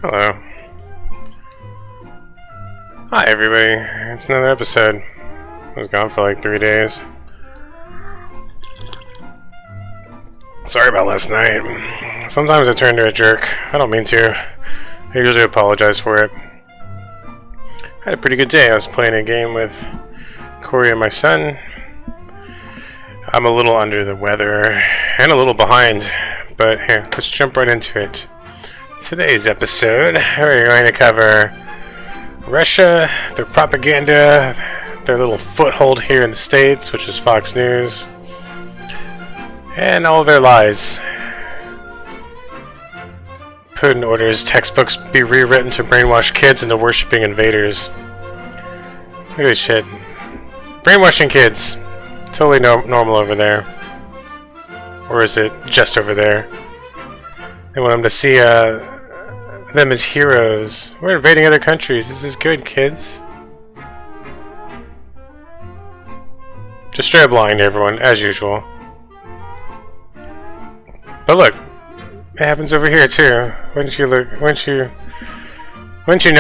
Hello. Hi everybody, it's another episode. I was gone for like 3 days. Sorry about last night. Sometimes I turn into a jerk. I don't mean to. I usually apologize for it. I had a pretty good day. I was playing a game with Corey and my son. I'm a little under the weather and a little behind, but here, let's jump right into it. Today's episode, we're going to cover Russia, their propaganda, their little foothold here in the States, which is Fox News, and all their lies. Putin orders textbooks be rewritten to brainwash kids into worshipping invaders. Look at this shit. Brainwashing kids. Totally normal over there. Or is it just over there? They want them to see them as heroes. We're invading other countries. This is good, kids. Just straight up lying to everyone, as usual. But look, it happens over here too. Wouldn't you know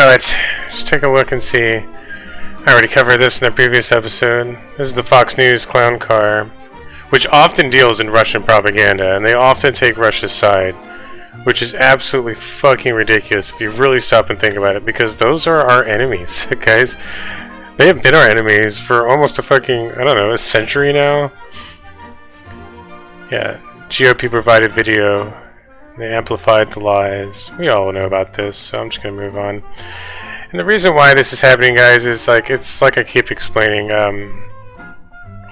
it? Just take a look and see. I already covered this in a previous episode. This is the Fox News clown car, which often deals in Russian propaganda, and they often take Russia's side, which is absolutely fucking ridiculous if you really stop and think about it, because those are our enemies, guys. They have been our enemies for almost a fucking, I don't know, a century now. Yeah, GOP provided video. They amplified the lies. We all know about this, so I'm just gonna move on. And the reason why this is happening, guys, is it's like I keep explaining,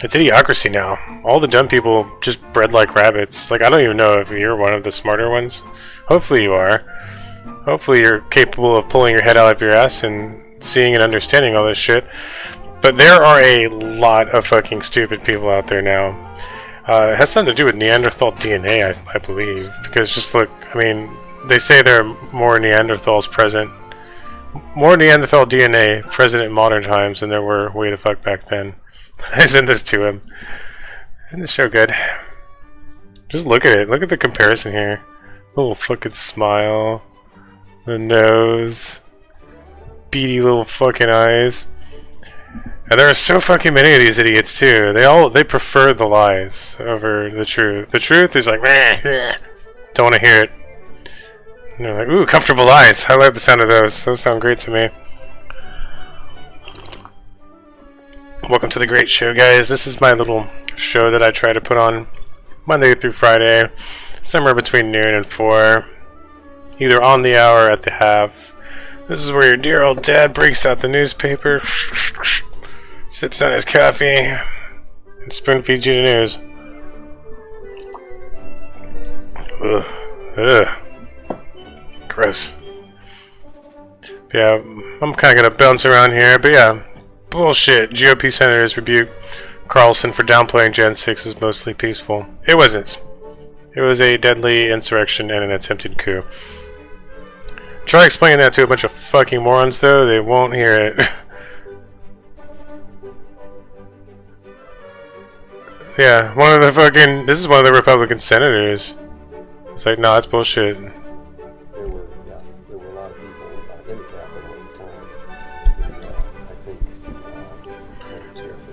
it's idiocracy now. All the dumb people just bred like rabbits. Like, I don't even know if you're one of the smarter ones. Hopefully you are. Hopefully you're capable of pulling your head out of your ass and seeing and understanding all this shit. But there are a lot of fucking stupid people out there now. It has something to do with Neanderthal DNA, I believe. Because just look, I mean, they say there are more Neanderthals present. More Neanderthal DNA present in modern times than there were way the fuck back then. I sent this to him. Isn't this show good? Just look at it. Look at the comparison here. Little fucking smile. The nose. Beady little fucking eyes. And there are so fucking many of these idiots too. They prefer the lies over the truth. The truth is like, meh. Don't want to hear it. And they're like, ooh, comfortable lies. I like the sound of those. Those sound great to me. Welcome to the great show, guys. This is my little show that I try to put on Monday through Friday, somewhere between noon and 4, either on the hour or at the half. This is where your dear old dad breaks out the newspaper, sips on his coffee, and spoon feeds you the news. Ugh. Ugh. Gross. But yeah, I'm kind of gonna bounce around here, but yeah. Bullshit. GOP senators rebuke Carlson for downplaying Gen 6 as mostly peaceful. It wasn't. It was a deadly insurrection and an attempted coup. Try explaining that to a bunch of fucking morons, though. They won't hear it. Yeah, one of the fucking... This is one of the Republican senators. It's like, no, that's bullshit.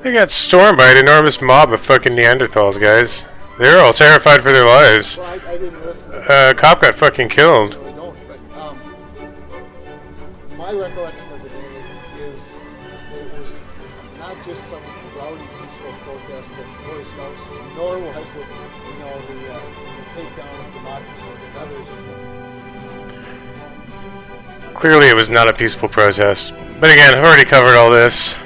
They got stormed by an enormous mob of fucking Neanderthals, guys. They're all terrified for their lives. Well, I didn't listen. A cop got fucking killed. I don't, but my recollection of the day is it was not just some rowdy peaceful protest of Boy Scouts, nor was it, the takedown of democracy that others. Clearly, it was not a peaceful protest. But again, I've already covered all this.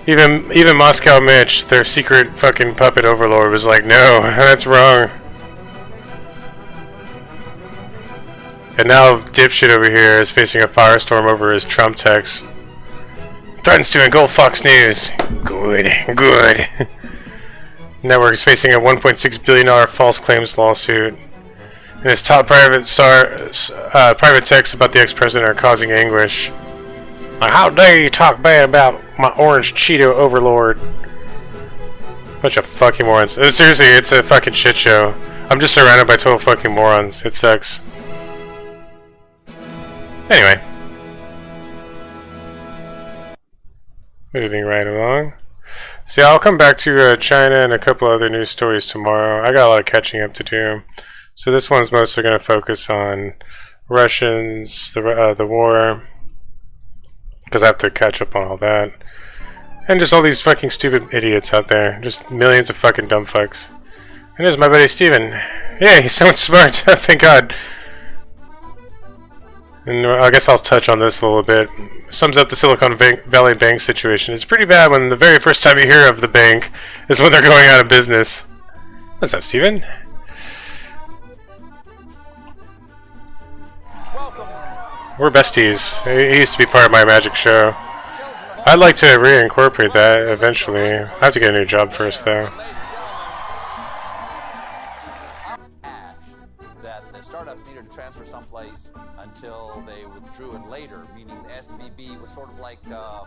Even Moscow Mitch, their secret fucking puppet overlord, was like, no, that's wrong. And now dipshit over here is facing a firestorm over his Trump text. Threatens to engulf Fox News. Good, good. Network is facing a $1.6 billion false claims lawsuit. And his top private texts about the ex-president are causing anguish. Like, how dare you talk bad about my orange Cheeto overlord? Bunch of fucking morons. Seriously, it's a fucking shit show. I'm just surrounded by total fucking morons. It sucks. Anyway. Moving right along. See, I'll come back to China and a couple other news stories tomorrow. I got a lot of catching up to do. So this one's mostly going to focus on Russians, the war, because I have to catch up on all that. And just all these fucking stupid idiots out there. Just millions of fucking dumb fucks. And there's my buddy Steven. Yeah, he's so smart. Thank God. And I guess I'll touch on this a little bit. Sums up the Silicon Valley Bank situation. It's pretty bad when the very first time you hear of the bank is when they're going out of business. What's up, Steven? We're besties. He used to be part of my magic show. I'd like to reincorporate that eventually. I have to get a new job first, though. That the startups needed to transfer someplace until they withdrew it later, meaning the SVB was sort of like a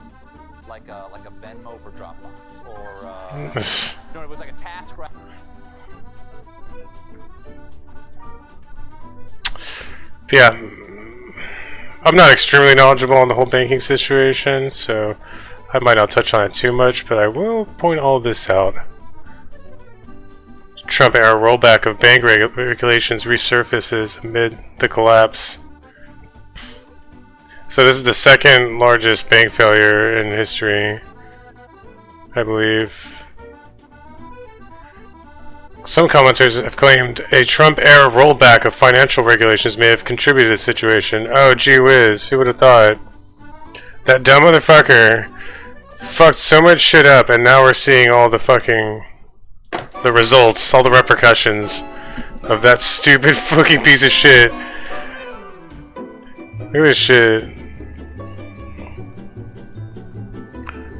Venmo for Dropbox, or no, it was like a task. Yeah, I'm not extremely knowledgeable on the whole banking situation, so I might not touch on it too much, but I will point all this out. Trump-era rollback of bank regulations resurfaces amid the collapse. So this is the second largest bank failure in history, I believe. Some commenters have claimed a Trump-era rollback of financial regulations may have contributed to the situation. Oh, gee whiz, who would have thought? That dumb motherfucker fucked so much shit up, and now we're seeing all the fucking... the results, all the repercussions of that stupid fucking piece of shit. Look at this shit.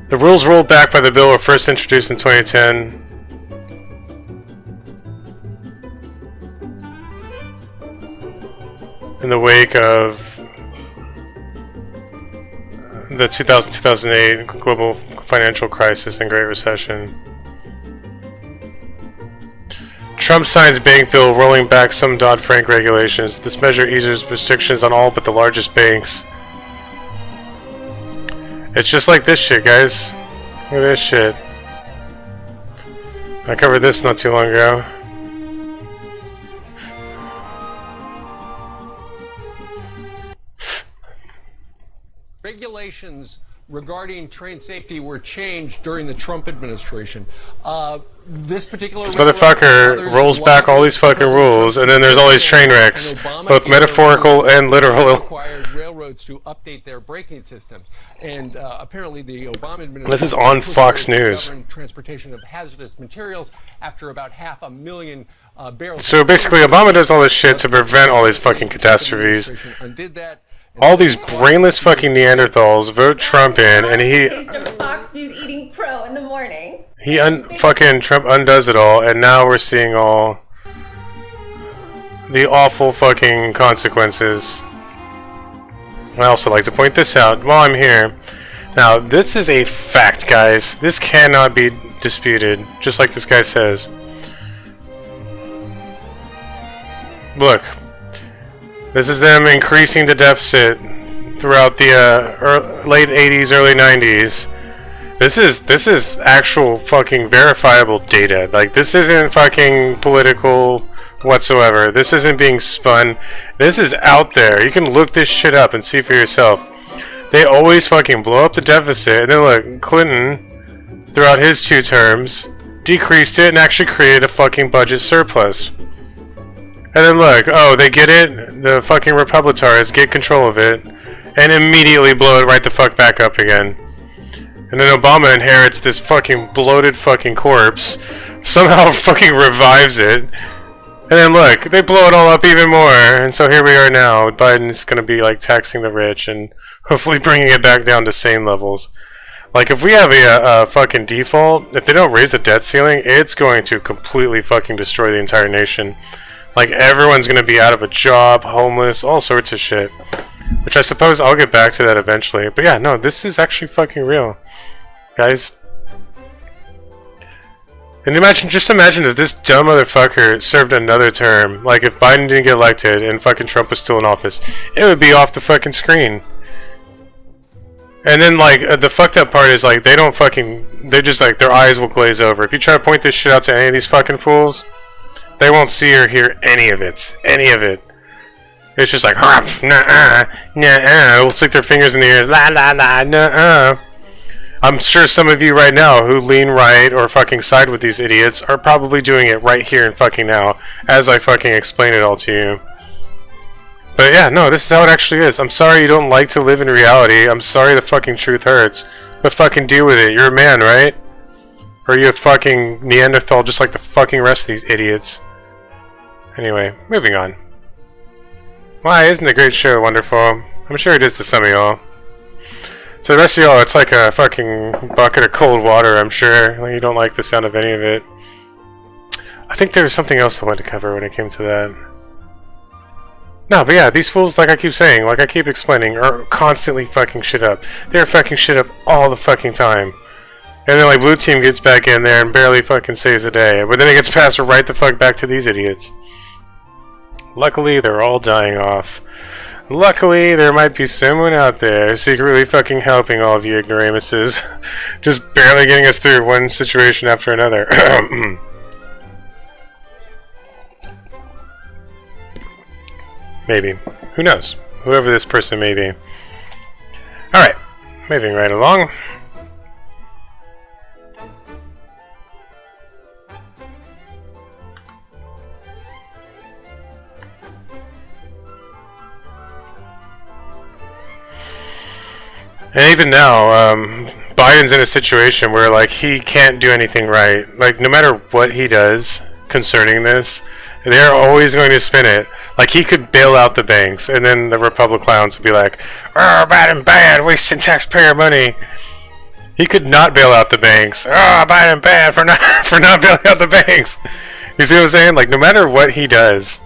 The rules rolled back by the bill were first introduced in 2010. In the wake of the 2000-2008 global financial crisis and Great Recession. Trump signs bank bill rolling back some Dodd-Frank regulations. This measure eases restrictions on all but the largest banks. It's just like this shit, guys. Look at this shit. I covered this not too long ago. Regulations regarding train safety were changed during the Trump administration. This motherfucker rolls back all these fucking rules, and then there's all these train wrecks, both metaphorical and literal. Required railroads to update their braking systems, and apparently the Obama administration. This is on Fox News. Transportation of hazardous materials after about 500,000 barrels. So basically, Obama does all this shit to prevent all these fucking catastrophes. Undid that. All these brainless fucking Neanderthals vote Trump in, and he Taste of Fox News eating crow in the morning. fucking Trump undoes it all, and now we're seeing all the awful fucking consequences. I also like to point this out while I'm here. Now, this is a fact, guys. This cannot be disputed, just like this guy says. Look. This is them increasing the deficit throughout the late 80s, early 90s. This is actual fucking verifiable data. Like, this isn't fucking political whatsoever. This isn't being spun. This is out there. You can look this shit up and see for yourself. They always fucking blow up the deficit, and then look, Clinton, throughout his 2 terms, decreased it and actually created a fucking budget surplus. And then look, oh, they get it, the fucking Republicans get control of it, and immediately blow it right the fuck back up again. And then Obama inherits this fucking bloated fucking corpse, somehow fucking revives it, and then look, they blow it all up even more, and so here we are now. Biden's gonna be like taxing the rich and hopefully bringing it back down to sane levels. Like, if we have a fucking default, if they don't raise the debt ceiling, it's going to completely fucking destroy the entire nation. Like, everyone's gonna be out of a job, homeless, all sorts of shit. Which I suppose I'll get back to that eventually. But yeah, no, this is actually fucking real. Guys. And just imagine if this dumb motherfucker served another term. Like if Biden didn't get elected and fucking Trump was still in office, it would be off the fucking screen. And then like the fucked up part is like they're just like their eyes will glaze over. If you try to point this shit out to any of these fucking fools, they won't see or hear any of it. Any of it. It's just like nah, they'll stick their fingers in the ears, la la la, nah. I'm sure some of you right now who lean right or fucking side with these idiots are probably doing it right here and fucking now as I fucking explain it all to you. But yeah, no, this is how it actually is. I'm sorry you don't like to live in reality. I'm sorry the fucking truth hurts. But fucking deal with it. You're a man, right? Or are you a fucking Neanderthal just like the fucking rest of these idiots? Anyway, moving on. Why, isn't the great show wonderful? I'm sure it is to some of y'all. So the rest of y'all, it's like a fucking bucket of cold water, I'm sure. Like, you don't like the sound of any of it. I think there was something else I wanted to cover when it came to that. No, but yeah, these fools, like I keep saying, like I keep explaining, are constantly fucking shit up. They're fucking shit up all the fucking time. And then like Blue Team gets back in there and barely fucking saves the day. But then it gets passed right the fuck back to these idiots. Luckily, they're all dying off. Luckily, there might be someone out there secretly fucking helping all of you ignoramuses. Just barely getting us through one situation after another. Maybe. Who knows? Whoever this person may be. Alright. Moving right along. And even now, Biden's in a situation where, like, he can't do anything right. Like, no matter what he does concerning this, they're always going to spin it. Like, he could bail out the banks, and then the Republic clowns would be like, "Oh, Biden bad, wasting taxpayer money." He could not bail out the banks. "Oh, Biden bad for not bailing out the banks." You see what I'm saying? Like, no matter what he does,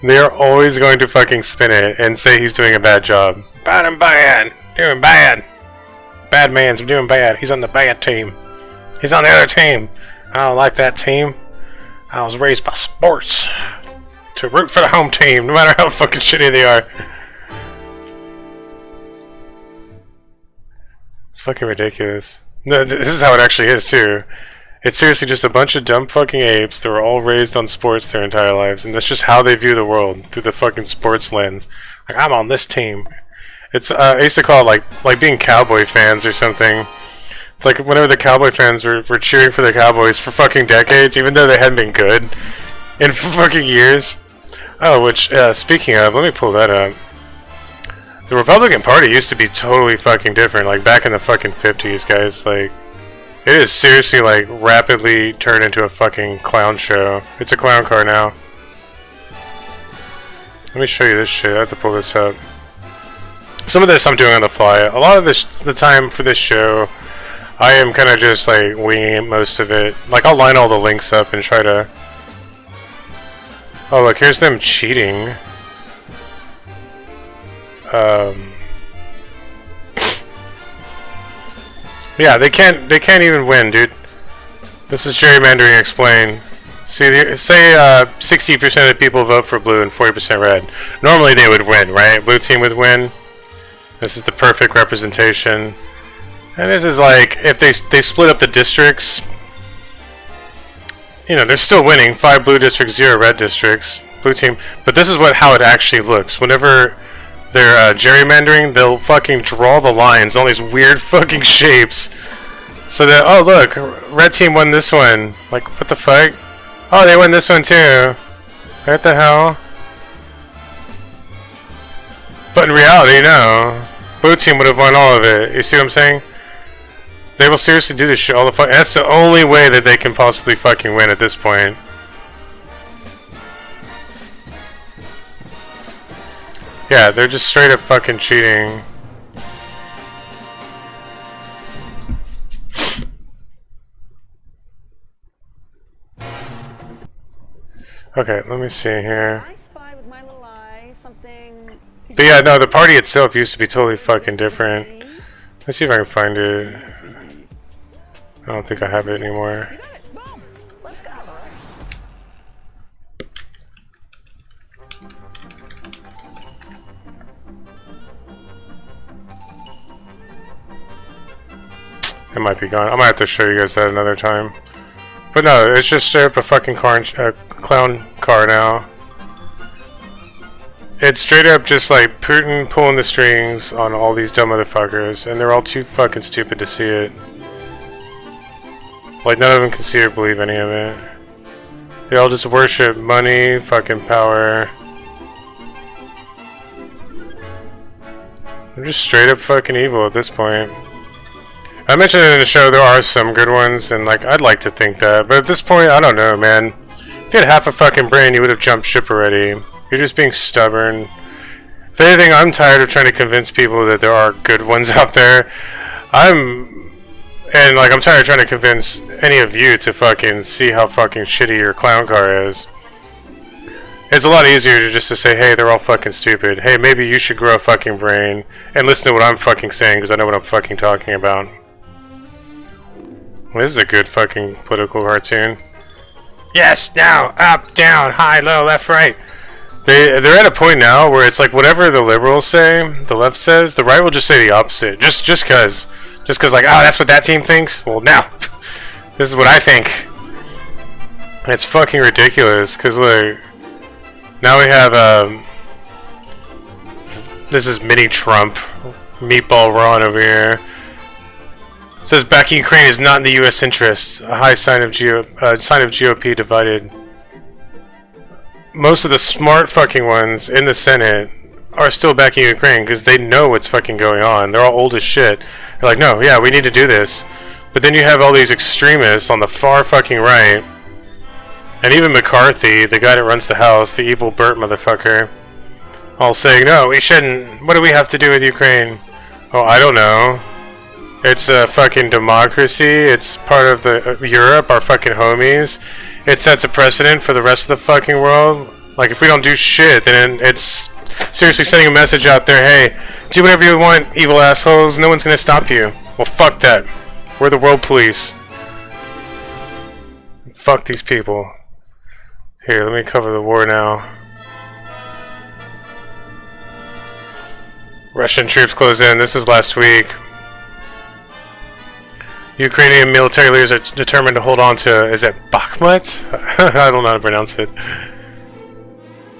they're always going to fucking spin it and say he's doing a bad job. Biden bad, doing bad. Bad man's doing bad. He's on the bad team. He's on the other team. I don't like that team. I was raised by sports to root for the home team, no matter how fucking shitty they are. It's fucking ridiculous. No, this is how it actually is too. It's seriously just a bunch of dumb fucking apes that were all raised on sports their entire lives, and that's just how they view the world, through the fucking sports lens. Like, I'm on this team. It's I used to call it like being Cowboy fans or something. It's like whenever the Cowboy fans were cheering for the Cowboys for fucking decades, even though they hadn't been good in fucking years. Oh, which, speaking of, let me pull that up. The Republican Party used to be totally fucking different, like back in the fucking 50s, guys. Like, it is seriously, like, rapidly turned into a fucking clown show. It's a clown car now. Let me show you this shit. I have to pull this up. Some of this I'm doing on the fly. A lot of the time for this show, I am kind of just like winging most of it. Like, I'll line all the links up and try to... Oh, look, here's them cheating. Yeah, they can't even win, dude. This is gerrymandering explained. See, say 60% of the people vote for blue and 40% red. Normally they would win, right? Blue team would win. This is the perfect representation. And this is like, if they split up the districts, you know, they're still winning. 5 blue districts, 0 red districts. Blue team. But this is how it actually looks. Whenever they're gerrymandering, they'll fucking draw the lines, all these weird fucking shapes. So that, oh look, red team won this one. Like, what the fuck? Oh, they won this one too. What the hell? But in reality, no. Blue team would have won all of it. You see what I'm saying? They will seriously do this shit all the fuck. That's the only way that they can possibly fucking win at this point. Yeah, they're just straight up fucking cheating. Okay, let me see here. I spy with my little eye something. But yeah, no, the party itself used to be totally fucking different. Let's see if I can find it. I don't think I have it anymore. It might be gone. I might have to show you guys that another time. But no, it's just straight up a fucking clown car now. It's straight up just like Putin pulling the strings on all these dumb motherfuckers, and they're all too fucking stupid to see it. Like, none of them can see or believe any of it. They all just worship money, fucking power. They're just straight up fucking evil at this point. I mentioned it in the show, there are some good ones, and like, I'd like to think that, but at this point, I don't know, man. If you had half a fucking brain, you would have jumped ship already. You're just being stubborn. If anything, I'm tired of trying to convince people that there are good ones out there. I'm tired of trying to convince any of you to fucking see how fucking shitty your clown car is. It's a lot easier to just to say, hey, they're all fucking stupid. Hey, maybe you should grow a fucking brain and listen to what I'm fucking saying because I know what I'm fucking talking about. Well, this is a good fucking political cartoon. Yes, now, up, down, high, low, left, right. They're at a point now where it's like whatever the liberals say, the left says, the right will just say the opposite. Just cause like, oh, that's what that team thinks? Well, now, this is what I think. And it's fucking ridiculous, cause like, now we have, this is mini Trump, Meatball Ron over here. It says backing Ukraine is not in the U.S. interest. A high sign of GOP divided. Most of the smart fucking ones in the Senate are still backing Ukraine because they know what's fucking going on. They're all old as shit. They're like, no, yeah, we need to do this. But then you have all these extremists on the far fucking right. And even McCarthy, the guy that runs the House, the evil Burt motherfucker, all saying, no, we shouldn't. What do we have to do with Ukraine? Oh, I don't know. It's a fucking democracy. It's part of the Europe, our fucking homies. It sets a precedent for the rest of the fucking world. Like, if we don't do shit, then it's seriously sending a message out there, hey, do whatever you want, evil assholes. No one's gonna stop you. Well, fuck that. We're the world police. Fuck these people. Here, let me cover the war now. Russian troops close in. This is last week. Ukrainian military leaders are determined to hold on to, is it Bakhmut? I don't know how to pronounce it.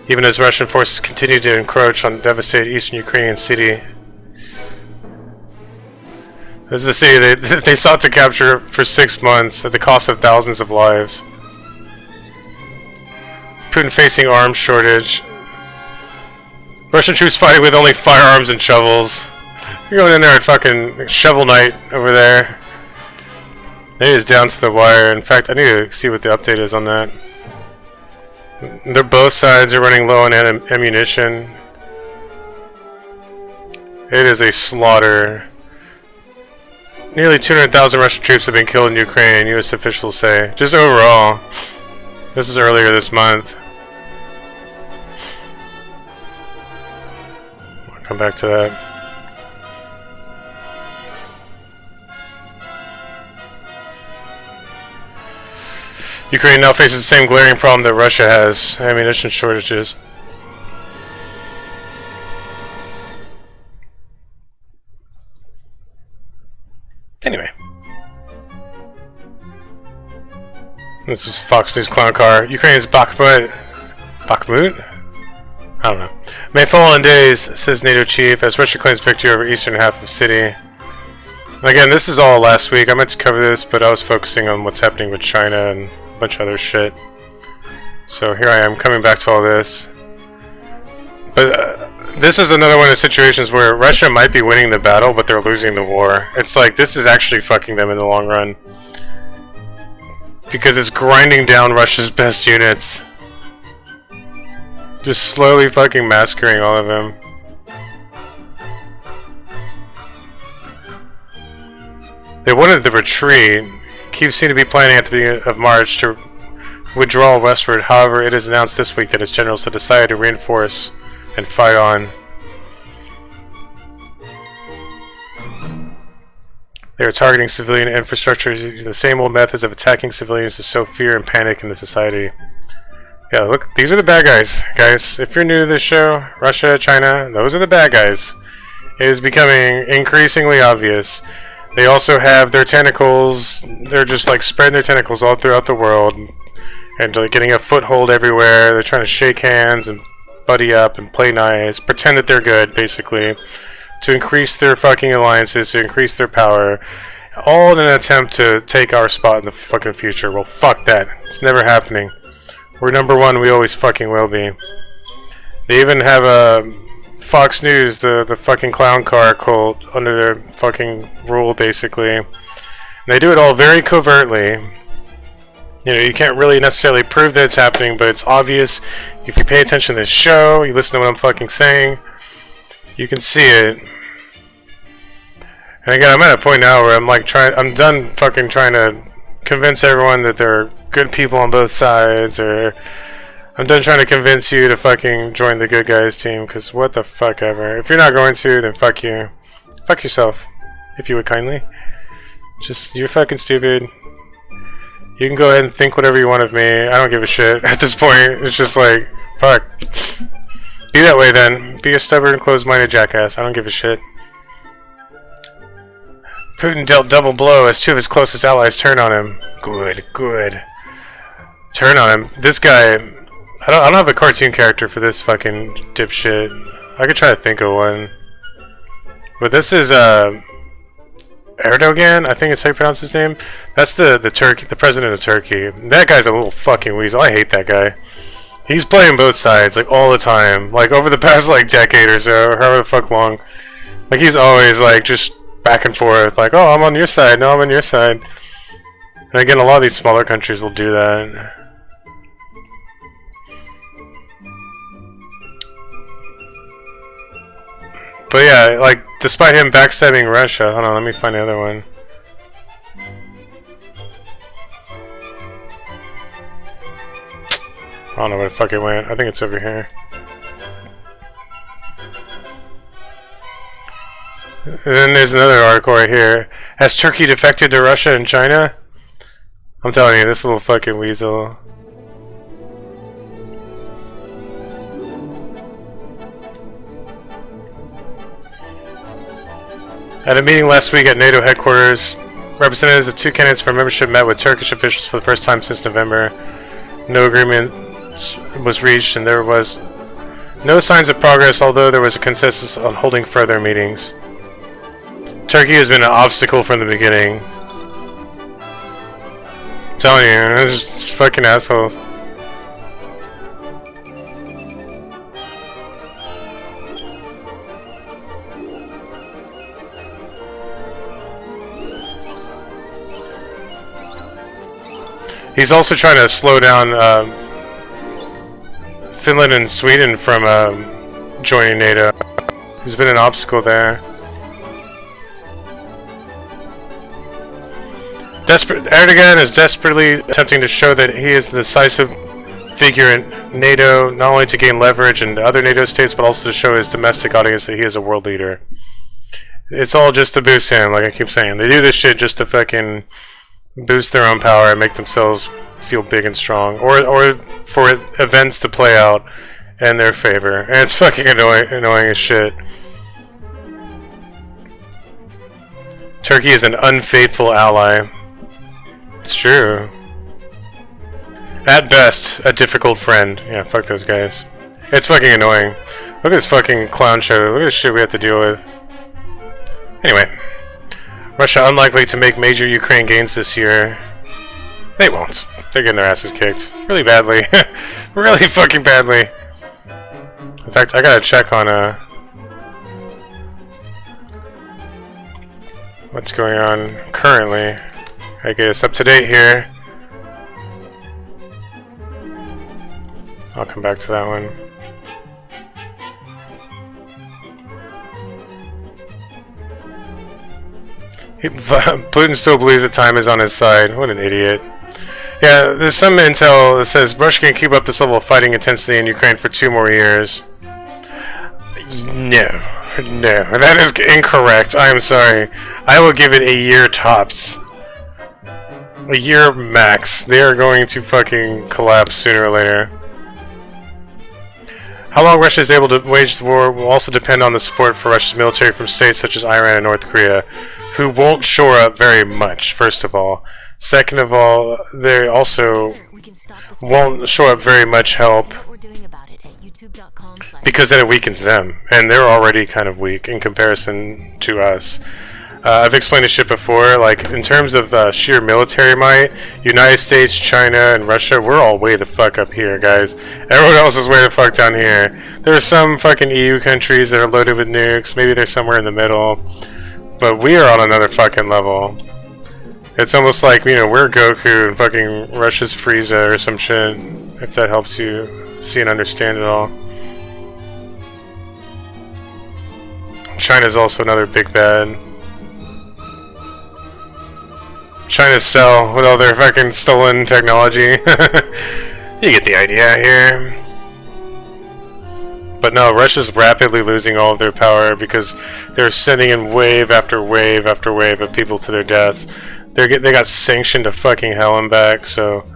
Even as Russian forces continue to encroach on the devastated eastern Ukrainian city. This is the city they sought to capture for 6 months at the cost of thousands of lives. Putin facing arms shortage. Russian troops fighting with only firearms and shovels. You're going in there at fucking shovel night over there. It is down to the wire. In fact, I need to see what the update is on that. They're both sides are running low on ammunition. It is a slaughter. Nearly 200,000 Russian troops have been killed in Ukraine, U.S. officials say. Just overall. This is earlier this month. I'll come back to that. Ukraine now faces the same glaring problem that Russia has, ammunition shortages. Anyway. This is Fox News clown car. Ukraine's Bakhmut? I don't know. May fall in days, says NATO chief, as Russia claims victory over eastern half of city. Again, this is all last week. I meant to cover this, but I was focusing on what's happening with China and bunch of other shit. So here I am coming back to all this. But this is another one of the situations where Russia might be winning the battle, but they're losing the war. It's like this is actually fucking them in the long run. Because it's grinding down Russia's best units. Just slowly fucking massacring all of them. They wanted the retreat. Kyiv seemed to be planning at the beginning of March to withdraw westward. However, it is announced this week that its generals have decided to reinforce and fight on. They are targeting civilian infrastructure using the same old methods of attacking civilians to sow fear and panic in the society. Yeah, look, these are the bad guys, guys. If you're new to this show, Russia, China, those are the bad guys. It is becoming increasingly obvious. They also have their tentacles. They're just like spreading their tentacles all throughout the world and like getting a foothold everywhere. They're trying to shake hands and buddy up and play nice, pretend that they're good, basically, to increase their fucking alliances, to increase their power, all in an attempt to take our spot in the fucking future. Well, fuck that. It's never happening. We're number one. We always fucking will be. They even have a Fox News, the fucking clown car cult, under their fucking rule, basically. And they do it all very covertly. You know, you can't really necessarily prove that it's happening, but it's obvious. If you pay attention to this show, you listen to what I'm fucking saying, you can see it. And again, I'm at a point now where I'm like I'm done fucking trying to convince everyone that there are good people on both sides, or I'm done trying to convince you to fucking join the good guys team, because what the fuck ever. If you're not going to, then fuck you. Fuck yourself, if you would kindly. Just, you're fucking stupid. You can go ahead and think whatever you want of me. I don't give a shit. At this point, it's just like, fuck. Be that way then. Be a stubborn, closed-minded jackass. I don't give a shit. Putin dealt double blow as two of his closest allies turned on him. Good, good. Turn on him. This guy... I don't have a cartoon character for this fucking dipshit. I could try to think of one. But this is, Erdogan, I think it's how you pronounce his name. That's the president of Turkey. That guy's a little fucking weasel. I hate that guy. He's playing both sides, like, all the time. Like, over the past, like, decade or so, or however the fuck long. Like, he's always, like, just back and forth. Like, oh, I'm on your side. No, I'm on your side. And again, a lot of these smaller countries will do that. But yeah, like, despite him backstabbing Russia... Hold on, let me find the other one. I don't know where the fuck it went. I think it's over here. And then there's another article right here. Has Turkey defected to Russia and China? I'm telling you, this little fucking weasel. At a meeting last week at NATO headquarters, representatives of two candidates for membership met with Turkish officials for the first time since November. No agreement was reached, and there was no signs of progress, although there was a consensus on holding further meetings. Turkey has been an obstacle from the beginning. I'm telling you, it's just fucking assholes. He's also trying to slow down Finland and Sweden from joining NATO. There's been an obstacle there. Erdogan is desperately attempting to show that he is the decisive figure in NATO, not only to gain leverage in other NATO states, but also to show his domestic audience that he is a world leader. It's all just to boost him, like I keep saying. They do this shit just to fucking boost their own power and make themselves feel big and strong, or for events to play out in their favor. And it's fucking annoying as shit. Turkey is an unfaithful ally. It's true. At best, a difficult friend. Yeah, fuck those guys. It's fucking annoying. Look at this fucking clown show. Look at this shit we have to deal with. Anyway. Russia unlikely to make major Ukraine gains this year. They won't. They're getting their asses kicked. Really badly. Really fucking badly. In fact, I gotta check on what's going on currently. I guess up to date here. I'll come back to that one. Putin still believes that time is on his side. What an idiot. Yeah, there's some intel that says Russia can keep up this level of fighting intensity in Ukraine for 2 more years. No, that is incorrect. I am sorry. I will give it a year tops. A year max. They are going to fucking collapse sooner or later. How long Russia is able to wage the war will also depend on the support for Russia's military from states such as Iran and North Korea, who won't shore up very much, first of all. Second of all, they also won't shore up very much help because then it weakens them, and they're already kind of weak in comparison to us. I've explained this shit before, like, in terms of sheer military might, United States, China, and Russia, we're all way the fuck up here, guys. Everyone else is way the fuck down here. There are some fucking EU countries that are loaded with nukes, maybe they're somewhere in the middle, but we are on another fucking level. It's almost like, you know, we're Goku and fucking Russia's Frieza or some shit, if that helps you see and understand it all. China's also another big bad. China's Cell with all their fucking stolen technology. You get the idea here. But no, Russia's rapidly losing all of their power because they're sending in wave after wave after wave of people to their deaths. They got sanctioned to fucking hell and back, so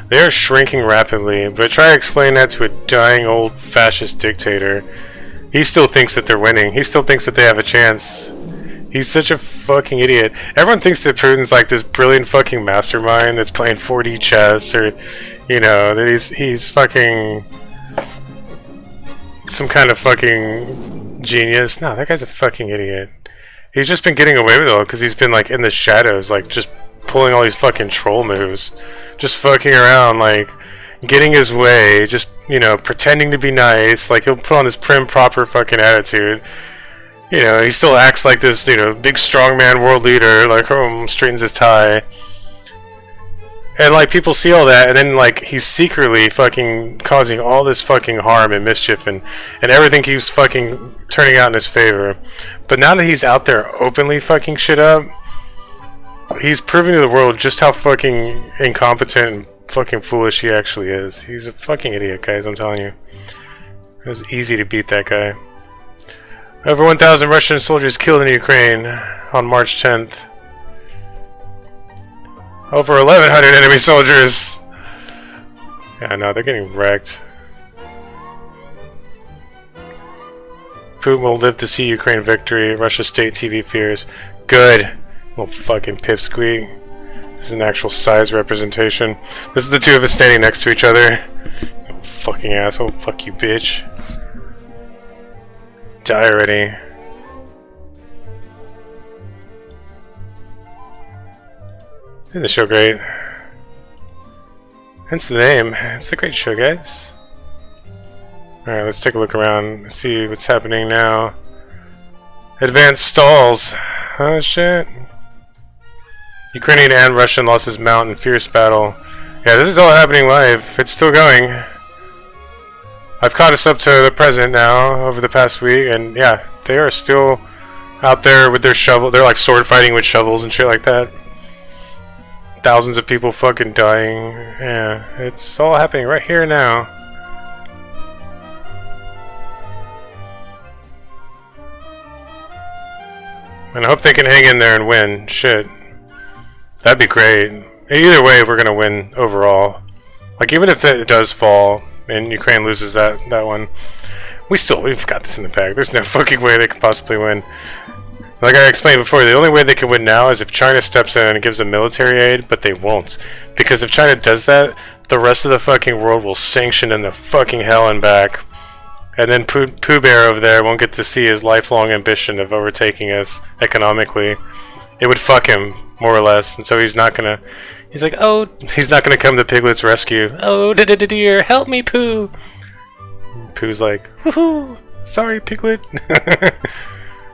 they are shrinking rapidly. But try to explain that to a dying old fascist dictator. He still thinks that they're winning. He still thinks that they have a chance. He's such a fucking idiot. Everyone thinks that Putin's like this brilliant fucking mastermind that's playing 4D chess, or, you know, that he's fucking some kind of fucking genius. No, that guy's a fucking idiot. He's just been getting away with it all because he's been like in the shadows, like just pulling all these fucking troll moves, just fucking around, like getting his way, just, you know, pretending to be nice. Like he'll put on this prim proper fucking attitude. You know, he still acts like this, you know, big strongman world leader, like, straightens his tie. And, like, people see all that, and then, like, he's secretly fucking causing all this fucking harm and mischief, and everything keeps fucking turning out in his favor. But now that he's out there openly fucking shit up, he's proving to the world just how fucking incompetent and fucking foolish he actually is. He's a fucking idiot, guys, I'm telling you. It was easy to beat that guy. Over 1,000 Russian soldiers killed in Ukraine on March 10th. Over 1,100 enemy soldiers. Yeah, no, they're getting wrecked. Putin will live to see Ukraine victory. Russia state TV fears. Good. Little fucking pipsqueak. This is an actual size representation. This is the two of us standing next to each other. Oh, fucking asshole. Fuck you, bitch. Die already. Isn't the show great? Hence the name. It's the great show, guys. Alright, let's take a look around, see what's happening now. Advanced stalls. Oh shit. Ukrainian and Russian losses mount in fierce battle. Yeah, this is all happening live. It's still going. I've caught us up to the present now over the past week, and yeah, they are still out there with their shovel. They're like sword fighting with shovels and shit like that. Thousands of people fucking dying. Yeah, it's all happening right here now. And I hope they can hang in there and win. Shit. That'd be great. Either way, we're gonna win overall. Like, even if it does fall and Ukraine loses that one, we've got this in the bag. There's no fucking way they could possibly win. Like I explained before, the only way they can win now is if China steps in and gives them military aid, but they won't. Because if China does that, the rest of the fucking world will sanction in the fucking hell and back. And then Pooh Bear over there won't get to see his lifelong ambition of overtaking us economically. It would fuck him, more or less, and so he's not gonna... He's like, oh, he's not gonna come to Piglet's rescue. Oh, dear, help me, Pooh! Pooh's like, woohoo! Sorry, Piglet.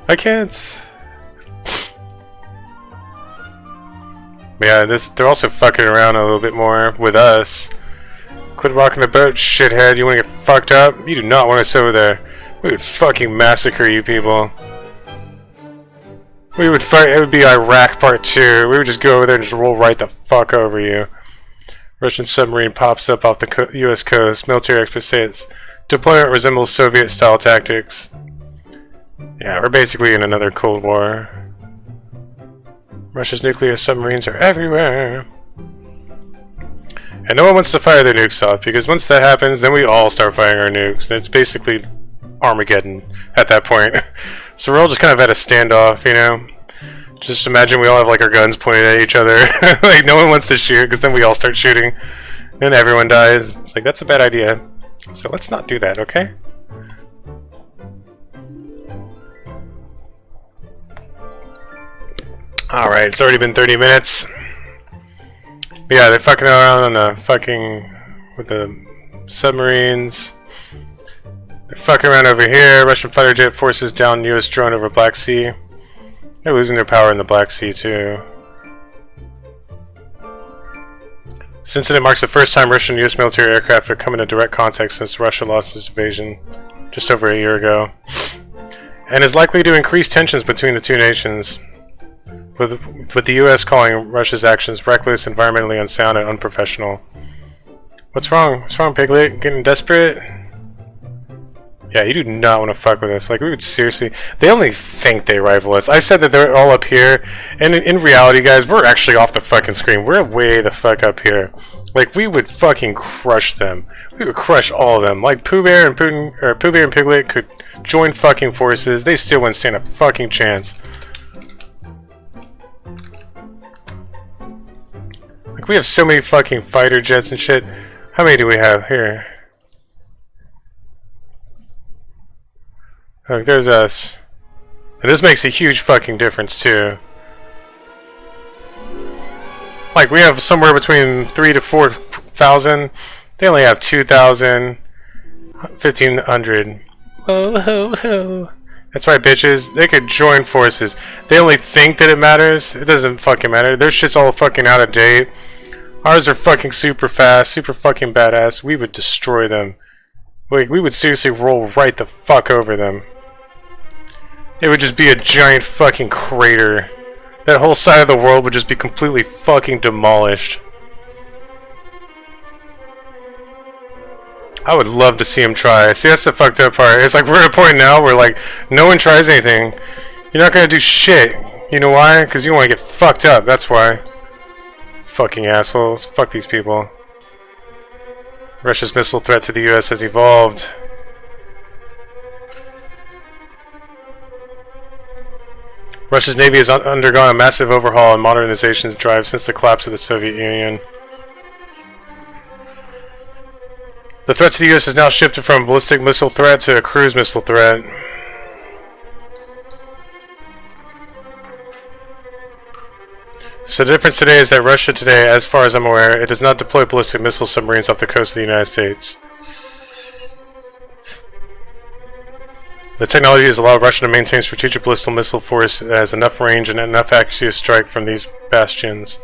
I can't. But yeah, they're also fucking around a little bit more with us. Quit rocking the boat, shithead. You wanna get fucked up? You do not want us over there. We would fucking massacre you people. We would fight. It would be Iraq Part 2. We would just go over there and just roll right the fuck over you. Russian submarine pops up off the U.S. coast. Military experts say its deployment resembles Soviet-style tactics. Yeah, we're basically in another Cold War. Russia's nuclear submarines are everywhere. And no one wants to fire their nukes off, because once that happens, then we all start firing our nukes. And it's basically Armageddon at that point. So we're all just kind of at a standoff, you know? Just imagine we all have like our guns pointed at each other. Like no one wants to shoot, because then we all start shooting. And everyone dies. It's like, that's a bad idea. So let's not do that, okay? Alright, it's already been 30 minutes. But yeah, they're fucking around on the fucking... with the submarines. They're fucking around over here. Russian fighter jet forces down US drone over Black Sea. They're losing their power in the Black Sea too. This incident marks the first time Russian and US military aircraft have come into direct contact since Russia lost its invasion just over a year ago. And is likely to increase tensions between the two nations. With the US calling Russia's actions reckless, environmentally unsound, and unprofessional. What's wrong? What's wrong, Piglet? Getting desperate? Yeah, you do not want to fuck with us. Like, we would seriously... They only think they rival us. I said that they're all up here, and in reality, guys, we're actually off the fucking screen. We're way the fuck up here. Like, we would fucking crush them. We would crush all of them. Like, Pooh Bear and Piglet could join fucking forces. They still wouldn't stand a fucking chance. Like, we have so many fucking fighter jets and shit. How many do we have here? Look, there's us. And this makes a huge fucking difference too. Like, we have somewhere between 3,000 to 4,000. They only have 2,000, 1,500. Ho ho ho. That's right, bitches. They could join forces. They only think that it matters. It doesn't fucking matter. Their shit's all fucking out of date. Ours are fucking super fast, super fucking badass. We would destroy them. Like, we would seriously roll right the fuck over them. It would just be a giant fucking crater. That whole side of the world would just be completely fucking demolished. I would love to see him try. See, that's the fucked up part. It's like we're at a point now where like no one tries anything. You're not gonna do shit. You know why? Because you want to get fucked up. That's why. Fucking assholes. Fuck these people. Russia's missile threat to the US has evolved. Russia's Navy has undergone a massive overhaul and modernization drive since the collapse of the Soviet Union. The threat to the US has now shifted from a ballistic missile threat to a cruise missile threat. So the difference today is that Russia today, as far as I'm aware, it does not deploy ballistic missile submarines off the coast of the United States. The technology has allowed Russia to maintain strategic ballistic missile force that has enough range and enough accuracy to strike from these bastions.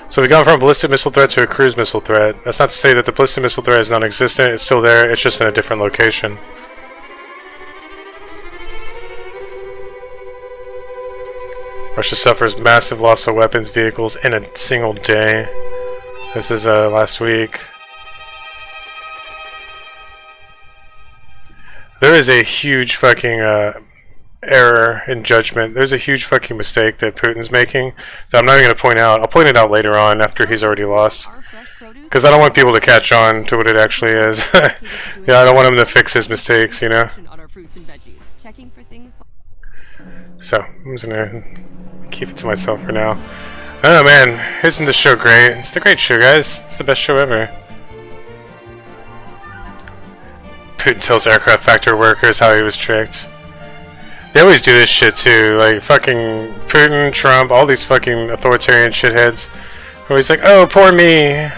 So we've gone from a ballistic missile threat to a cruise missile threat. That's not to say that the ballistic missile threat is non-existent, it's still there, it's just in a different location. Russia suffers massive loss of weapons, vehicles in a single day. This is last week. There is a huge fucking error in judgment. There's a huge fucking mistake that Putin's making that I'm not even going to point out. I'll point it out later on after he's already lost. Because I don't want people to catch on to what it actually is. Yeah, I don't want him to fix his mistakes, you know? So, I'm just going to keep it to myself for now. Oh man, isn't this show great? It's the great show, guys. It's the best show ever. Putin tells aircraft factory workers how he was tricked. They always do this shit too, like fucking Putin, Trump, all these fucking authoritarian shitheads. Where he's like, oh, poor me.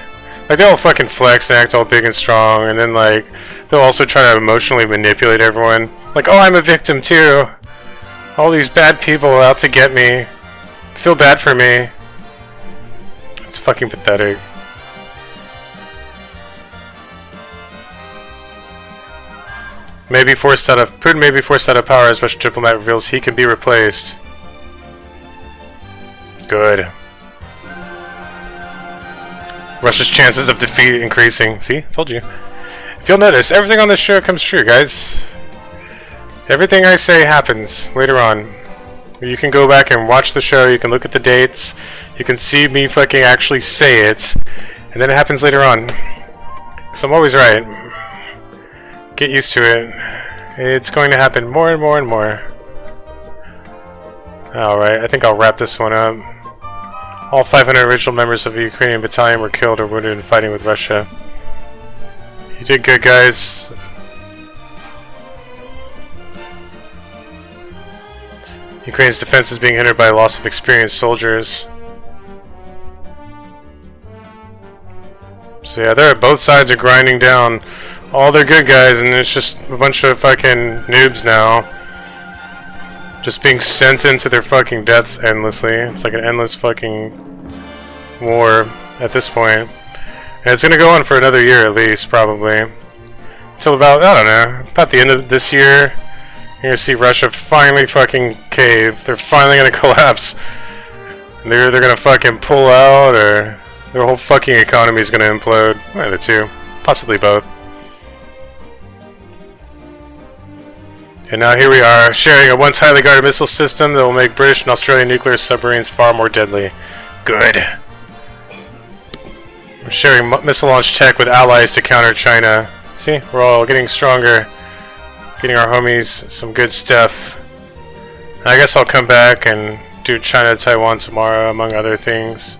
Like, they all fucking flex and act all big and strong, and then like, they'll also try to emotionally manipulate everyone. Like, oh, I'm a victim too. All these bad people are out to get me. Feel bad for me. It's fucking pathetic. Putin may be forced out of power as Russian diplomat reveals he can be replaced. Good. Russia's chances of defeat increasing. See? I told you. If you'll notice, everything on this show comes true, guys. Everything I say happens later on. You can go back and watch the show, you can look at the dates, you can see me fucking actually say it, and then it happens later on. So I'm always right. Get used to it. It's going to happen more and more and more. Alright, I think I'll wrap this one up. All 500 original members of the Ukrainian battalion were killed or wounded in fighting with Russia. You did good, guys. Ukraine's defense is being hindered by a loss of experienced soldiers. So yeah, both sides are grinding down all their good guys, and it's just a bunch of fucking noobs now. Just being sent into their fucking deaths endlessly. It's like an endless fucking war at this point. And it's gonna go on for another year at least, probably. Till about, I don't know, about the end of this year. You're gonna see Russia finally fucking cave. They're finally gonna collapse. They're gonna fucking pull out, or their whole fucking economy is gonna implode. One of the two. Possibly both. And now here we are, sharing a once highly guarded missile system that will make British and Australian nuclear submarines far more deadly. Good. We're sharing missile launch tech with allies to counter China. See, we're all getting stronger. Getting our homies some good stuff. And I guess I'll come back and do China Taiwan tomorrow, among other things.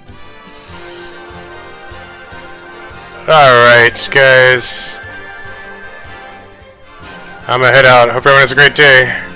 Alright, guys. I'm gonna head out. Hope everyone has a great day.